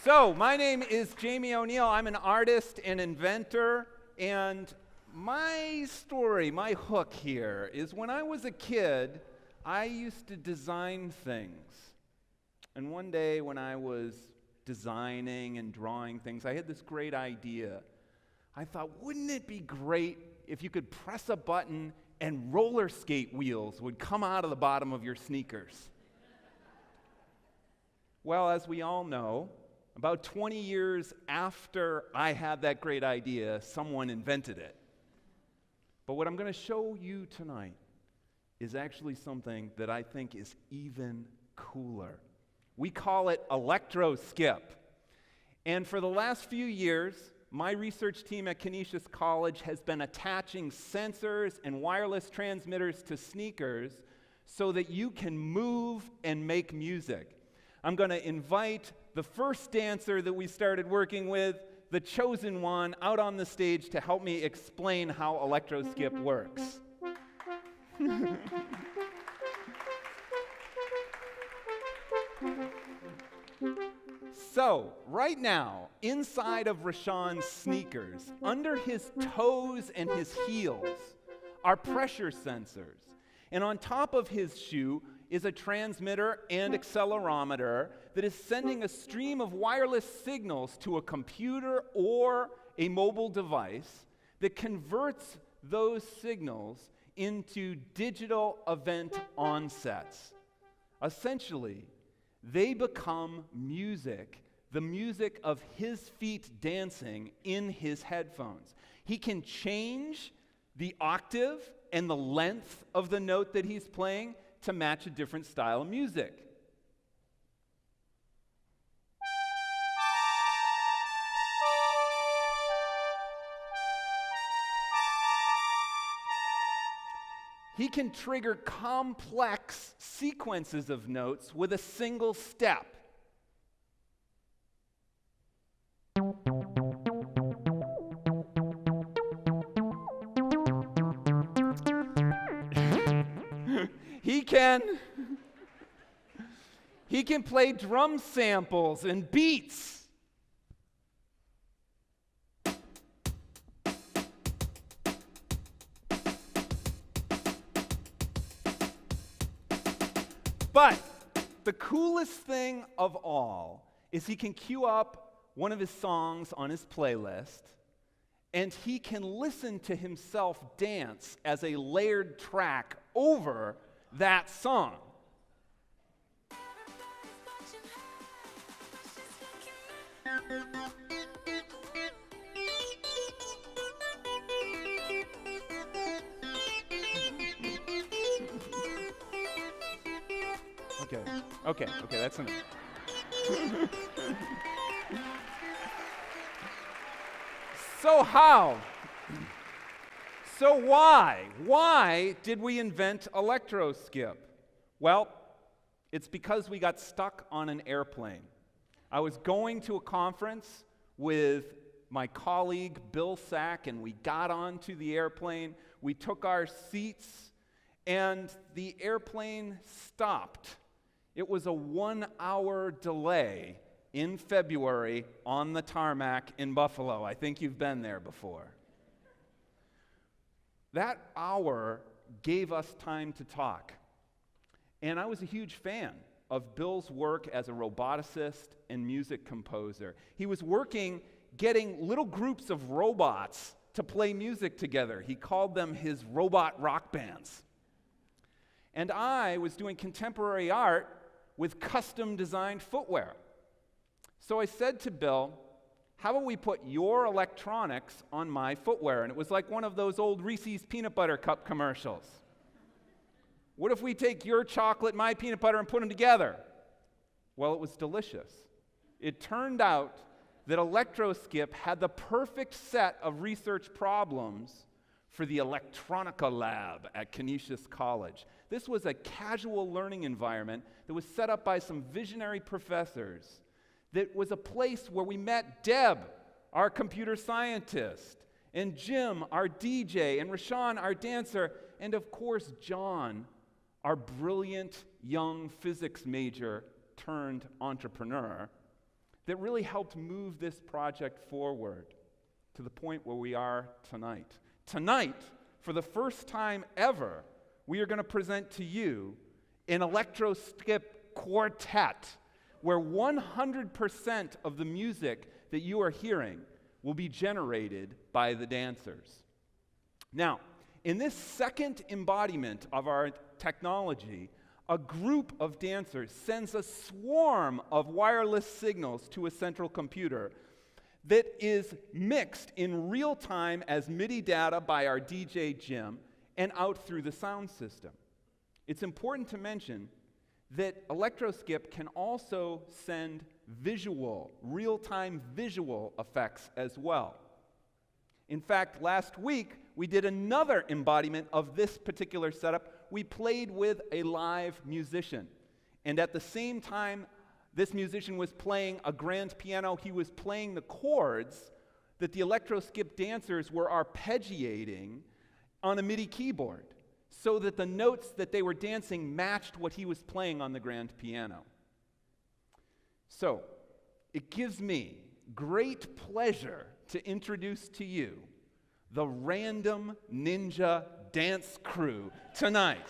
So, my name is Jamie O'Neill. I'm an artist and inventor, and my story, my hook here, is when I was a kid, I used to design things. And one day when I was designing and drawing things, I had this great idea. I thought, wouldn't it be great if you could press a button and roller skate wheels would come out of the bottom of your sneakers? Well, as we all know, about 20 years after I had that great idea, someone invented it. But what I'm going to show you tonight is actually something that I think is even cooler. We call it Electroskip. And for the last few years, my research team at Canisius College has been attaching sensors and wireless transmitters to sneakers so that you can move and make music. I'm going to invite the first dancer that we started working with, the chosen one, out on the stage to help me explain how Electroskip works. So, right now, inside of Rashawn's sneakers, under his toes and his heels, are pressure sensors. And on top of his shoe is a transmitter and accelerometer that is sending a stream of wireless signals to a computer or a mobile device that converts those signals into digital event onsets. Essentially, they become music, the music of his feet dancing in his headphones. He can change the octave and the length of the note that he's playing to match a different style of music. He can trigger complex sequences of notes with a single step. He can play drum samples and beats. But the coolest thing of all is he can queue up one of his songs on his playlist, and he can listen to himself dance as a layered track over that song. Okay, that's enough. So how? So why? Why did we invent Electroskip? Well, it's because we got stuck on an airplane. I was going to a conference with my colleague, Bill Sack, and we got onto the airplane. We took our seats, and the airplane stopped. It was a 1-hour delay in February on the tarmac in Buffalo. I think you've been there before. That hour gave us time to talk. And I was a huge fan of Bill's work as a roboticist and music composer. He was working getting little groups of robots to play music together. He called them his robot rock bands. And I was doing contemporary art with custom designed footwear. So I said to Bill, how about we put your electronics on my footwear? And it was like one of those old Reese's peanut butter cup commercials. What if we take your chocolate, my peanut butter, and put them together? Well, it was delicious. It turned out that Electroskip had the perfect set of research problems for the Electronica lab at Canisius College. This was a casual learning environment that was set up by some visionary professors. That was a place where we met Deb, our computer scientist, and Jim, our DJ, and Rashawn, our dancer, and of course, John, our brilliant young physics major turned entrepreneur. that really helped move this project forward to the point where we are tonight. Tonight, for the first time ever, we are going to present to you an Electroskip quartet, where 100% of the music that you are hearing will be generated by the dancers. Now, in this second embodiment of our technology, a group of dancers sends a swarm of wireless signals to a central computer that is mixed in real time as MIDI data by our DJ Jim and out through the sound system. It's important to mention that Electroskip can also send visual, real-time visual effects as well. In fact, last week, we did another embodiment of this particular setup. We played with a live musician. And at the same time this musician was playing a grand piano, he was playing the chords that the Electroskip dancers were arpeggiating on a MIDI keyboard, so that the notes that they were dancing matched what he was playing on the grand piano. So, it gives me great pleasure to introduce to you the Random Ninja Dance Crew tonight.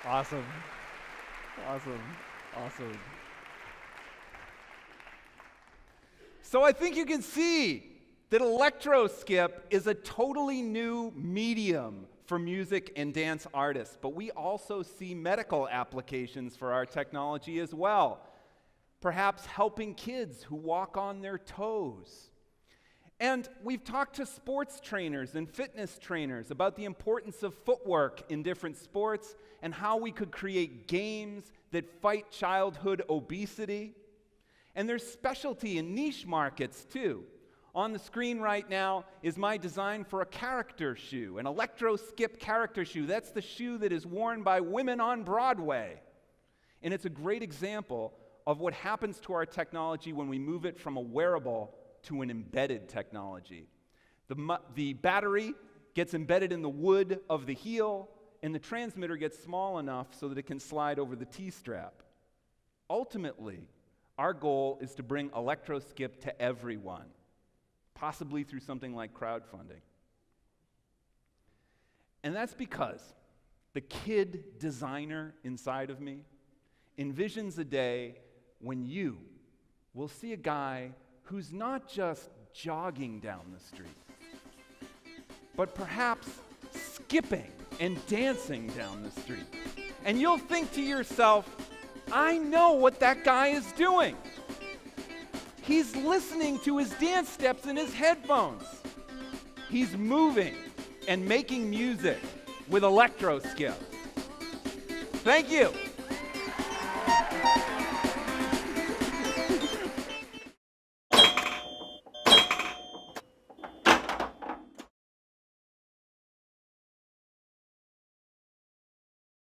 Awesome. Awesome. Awesome. So I think you can see that Electroskip is a totally new medium for music and dance artists, but we also see medical applications for our technology as well. Perhaps helping kids who walk on their toes. And we've talked to sports trainers and fitness trainers about the importance of footwork in different sports and how we could create games that fight childhood obesity. And there's specialty in niche markets too. On the screen right now is my design for a character shoe, an Electroskip character shoe. That's the shoe that is worn by women on Broadway. And it's a great example of what happens to our technology when we move it from a wearable to an embedded technology. The battery gets embedded in the wood of the heel, and the transmitter gets small enough so that it can slide over the T-strap. Ultimately, our goal is to bring Electroskip to everyone, possibly through something like crowdfunding. And that's because the kid designer inside of me envisions a day when you will see a guy who's not just jogging down the street, but perhaps skipping and dancing down the street. And you'll think to yourself, I know what that guy is doing. He's listening to his dance steps in his headphones. He's moving and making music with Electroskip. Thank you.